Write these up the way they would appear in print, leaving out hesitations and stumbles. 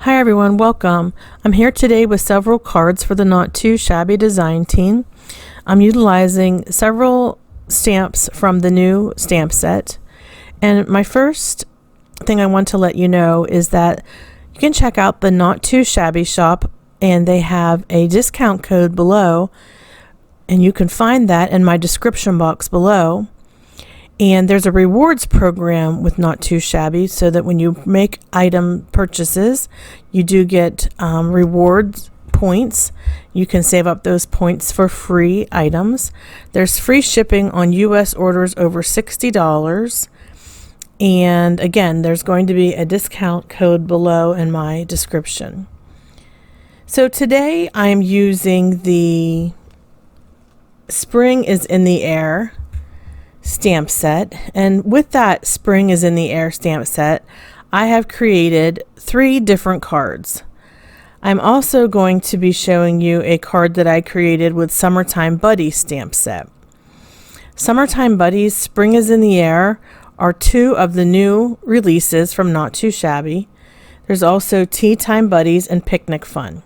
Hi everyone, welcome. I'm here today with several cards for the N2Shabby design team. I'm utilizing several stamps from the new stamp set. And my first thing I want to let you know is that you can check out the N2Shabby Shop, and they have a discount code below, and you can find that in my description box below. And there's a rewards program with N2Shabby, so that when you make item purchases, you do get rewards points. You can save up those points for free items. There's free shipping on US orders over $60. And again, there's going to be a discount code below in my description. So today I'm using the Spring is in the Air stamp set, and with that Spring is in the Air stamp set, I have created 3 different cards. I'm also going to be showing you a card that I created with Summertime Buddies stamp set. Summertime Buddies, Spring is in the Air are 2 of the new releases from N2Shabby. There's also Tea Time Buddies and Picnic Fun.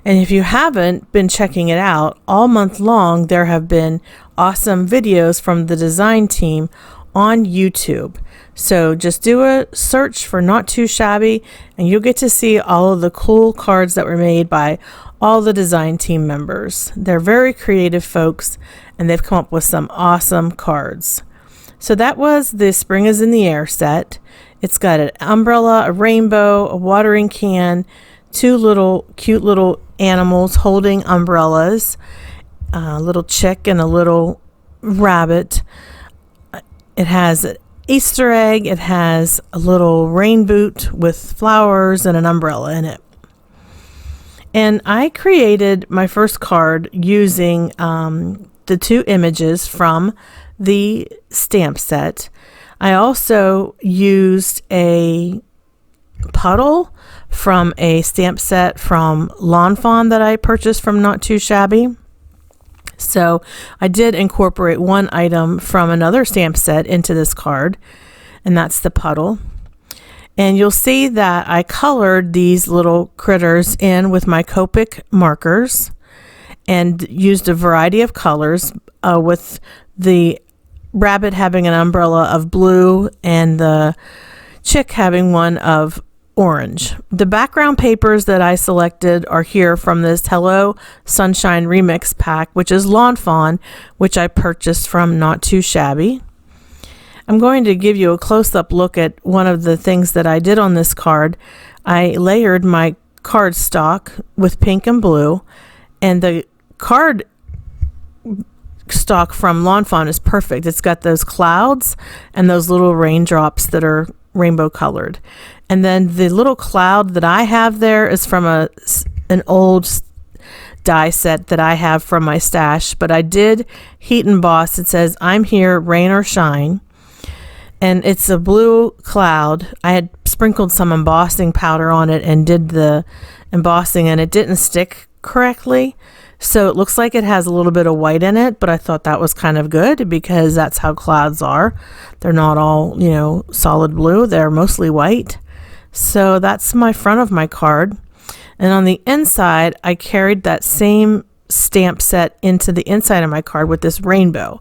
And if you haven't been checking it out, all month long there have been awesome videos from the design team on YouTube. So just do a search for N2Shabby and you'll get to see all of the cool cards that were made by all the design team members. They're very creative folks, and they've come up with some awesome cards. So that was the Spring is in the Air set. It's got an umbrella, a rainbow, a watering can, 2 cute little animals holding umbrellas, a little chick and a little rabbit. It has an Easter egg. It has a little rain boot with flowers and an umbrella in it. And I created my first card using the 2 images from the stamp set. I also used a puddle from a stamp set from Lawn Fawn that I purchased from N2Shabby. So I did incorporate one item from another stamp set into this card, and that's the puddle. And you'll see that I colored these little critters in with my Copic markers and used a variety of colors, with the rabbit having an umbrella of blue and the chick having one of orange. The background papers that I selected are here from this Hello Sunshine Remix pack, which is Lawn Fawn, which I purchased from N2Shabby. I'm going to give you a close-up look at one of the things that I did on this card. I layered my card stock with pink and blue, and the card stock from Lawn Fawn is perfect. It's got those clouds and those little raindrops that are rainbow colored. And then the little cloud that I have there is from an old die set that I have from my stash, but I did heat emboss. It says, "I'm here, rain or shine." And it's a blue cloud. I had sprinkled some embossing powder on it and did the embossing, and it didn't stick correctly. So it looks like it has a little bit of white in it, but I thought that was kind of good because that's how clouds are. They're not all, solid blue. They're mostly white. So that's my front of my card. And on the inside, I carried that same stamp set into the inside of my card with this rainbow.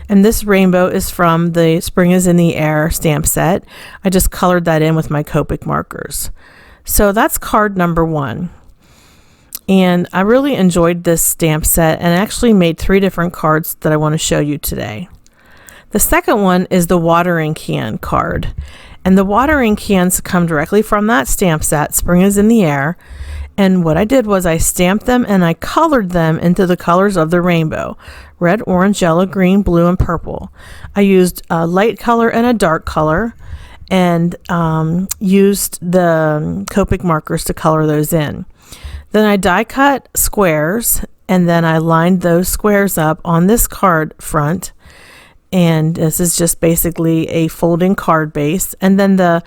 And this rainbow is from the Spring is in the Air stamp set. I just colored that in with my Copic markers. So that's card number 1. And I really enjoyed this stamp set, and actually made 3 different cards that I want to show you today. The second one is the watering can card. And the watering cans come directly from that stamp set, Spring is in the Air. And what I did was I stamped them and I colored them into the colors of the rainbow: red, orange, yellow, green, blue, and purple. I used a light color and a dark color, and used the Copic markers to color those in. Then I die cut squares, and then I lined those squares up on this card front. And this is just basically a folding card base. And then the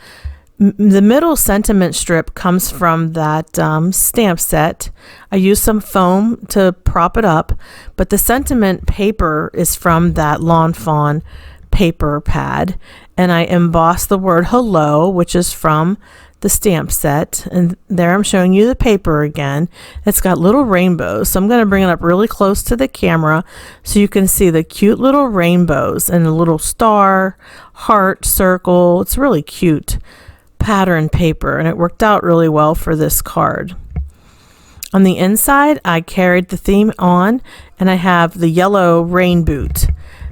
middle sentiment strip comes from that stamp set. I used some foam to prop it up, but the sentiment paper is from that Lawn Fawn paper pad. And I embossed the word hello, which is from the stamp set, and there I'm showing you the paper again. It's got little rainbows, so I'm going to bring it up really close to the camera so you can see the cute little rainbows and a little star, heart, circle. It's really cute pattern paper, and it worked out really well for this card. On the inside, I carried the theme on, and I have the yellow rain boot,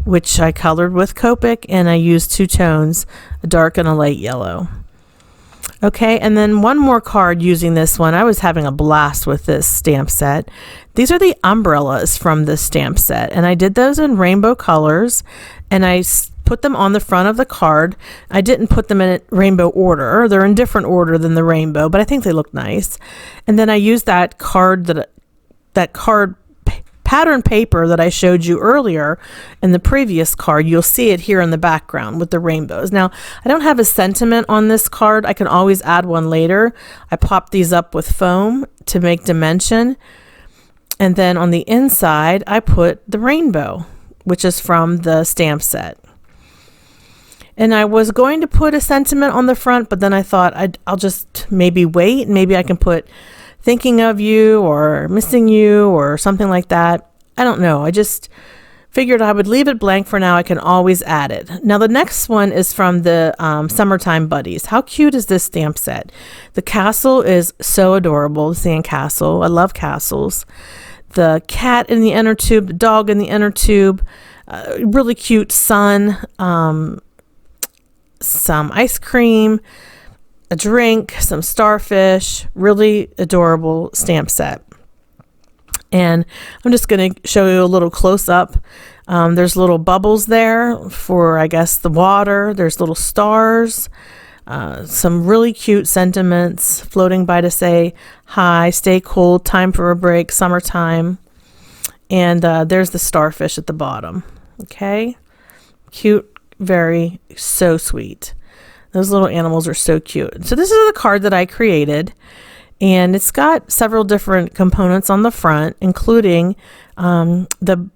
which I colored with Copic, and I used two tones, a dark and a light yellow. Okay, and then one more card using this one. I was having a blast with this stamp set. These are the umbrellas from the stamp set, and I did those in rainbow colors, and I put them on the front of the card. I didn't put them in rainbow order. They're in different order than the rainbow, but I think they look nice. And then I used that card pattern paper that I showed you earlier in the previous card. You'll see it here in the background with the rainbows. Now, I don't have a sentiment on this card. I can always add one later. I popped these up with foam to make dimension. And then on the inside, I put the rainbow, which is from the stamp set. And I was going to put a sentiment on the front, but then I thought I'll just maybe wait. Maybe I can put thinking of you or missing you or something like that. I don't know. I just figured I would leave it blank for now. I can always add it. Now the next one is from the Summertime Buddies. How cute is this stamp set? The castle is so adorable, the sand castle. I love castles. The cat in the inner tube, the dog in the inner tube, really cute sun, some ice cream, a drink, some starfish, really adorable stamp set. And I'm just going to show you a little close up. There's little bubbles there for, I guess, the water. There's little stars, some really cute sentiments floating by to say, hi, stay cool, time for a break, summertime. And there's the starfish at the bottom. Okay. Cute, so sweet. Those little animals are so cute. So this is the card that I created, and it's got several different components on the front, including the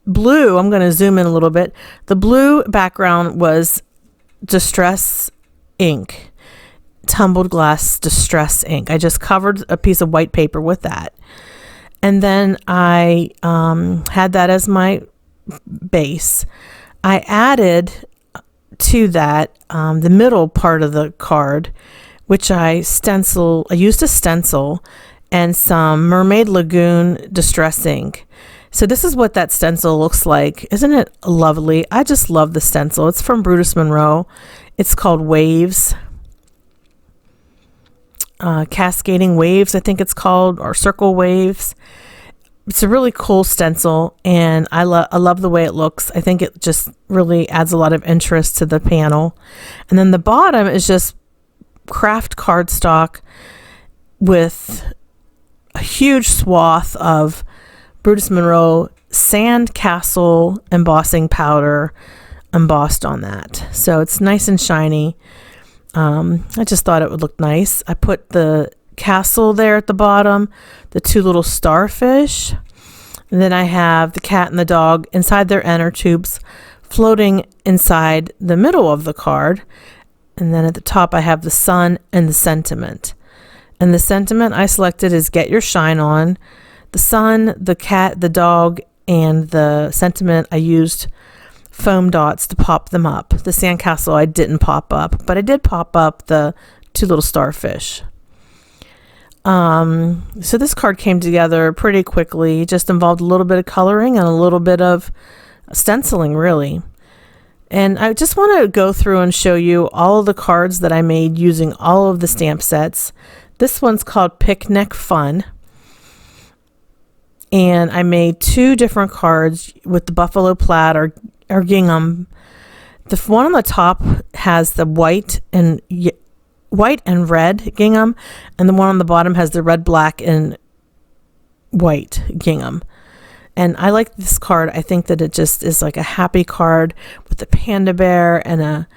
blue. I'm going to zoom in a little bit. The blue background was distress ink, tumbled glass distress ink. I just covered a piece of white paper with that. And then I had that as my base. I added to that the middle part of the card, which I used a stencil and some Mermaid Lagoon distress ink. So this is what that stencil looks like. Isn't it lovely? I just love the stencil. It's from Brutus Monroe. It's called Waves. Cascading Waves, I think it's called, or Circle Waves. It's a really cool stencil, and I love the way it looks. I think it just really adds a lot of interest to the panel. And then the bottom is just craft cardstock with a huge swath of Brutus Monroe sand castle embossing powder embossed on that. So it's nice and shiny. I just thought it would look nice. I put the castle there at the bottom, the two little starfish, and then I have the cat and the dog inside their inner tubes floating inside the middle of the card. And then at the top I have the sun and the sentiment. And the sentiment I selected is Get Your Shine On. The sun, the cat, the dog, and the sentiment I used foam dots to pop them up. The sandcastle I didn't pop up, but I did pop up the two little starfish. So this card came together pretty quickly. It just involved a little bit of coloring and a little bit of stenciling, really. And I just want to go through and show you all of the cards that I made using all of the stamp sets. This one's called Picnic Fun. And I made two different cards with the buffalo plaid or gingham. The one on the top has the white and red gingham, and the one on the bottom has the red, black, and white gingham. And I like this card. I think that it just is like a happy card with a panda bear and a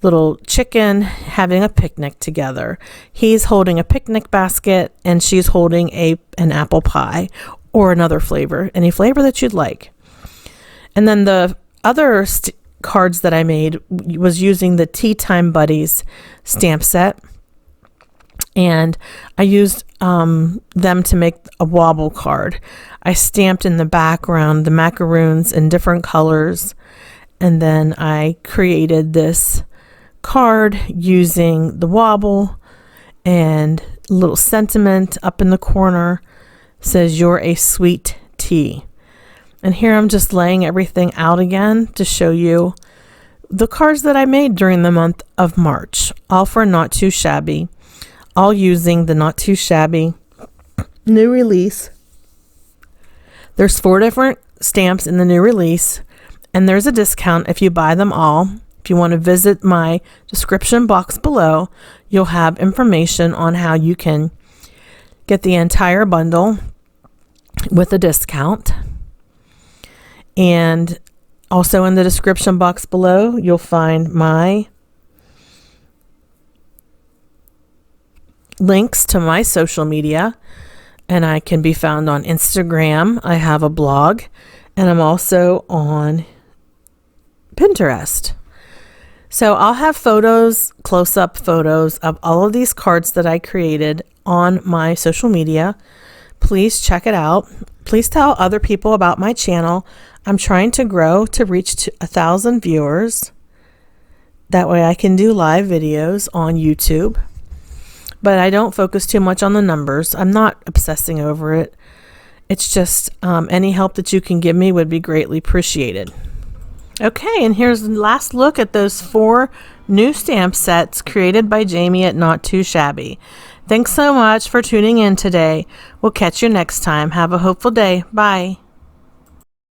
little chicken having a picnic together. He's holding a picnic basket and she's holding an apple pie or another flavor, any flavor that you'd like. And then the other cards that I made was using the Tea Time Buddies stamp set. And I used them to make a wobble card. I stamped in the background the macaroons in different colors, and then I created this card using the wobble, and a little sentiment up in the corner says, "You're a sweet tea." And here I'm just laying everything out again to show you the cards that I made during the month of March, all for Not Too Shabby, all using the Not Too Shabby new release. There's 4 different stamps in the new release, and there's a discount if you buy them all. If you want to visit my description box below, you'll have information on how you can get the entire bundle with a discount. And also in the description box below, you'll find my links to my social media, and I can be found on Instagram. I have a blog, and I'm also on Pinterest. So I'll have photos, close-up photos of all of these cards that I created on my social media. Please check it out. Please tell other people about my channel. I'm trying to grow to reach 1,000 viewers. That way I can do live videos on YouTube. But I don't focus too much on the numbers. I'm not obsessing over it. It's just any help that you can give me would be greatly appreciated. Okay, and here's the last look at those 4 new stamp sets created by Jamie at Not Too Shabby. Thanks so much for tuning in today. We'll catch you next time. Have a hopeful day. Bye.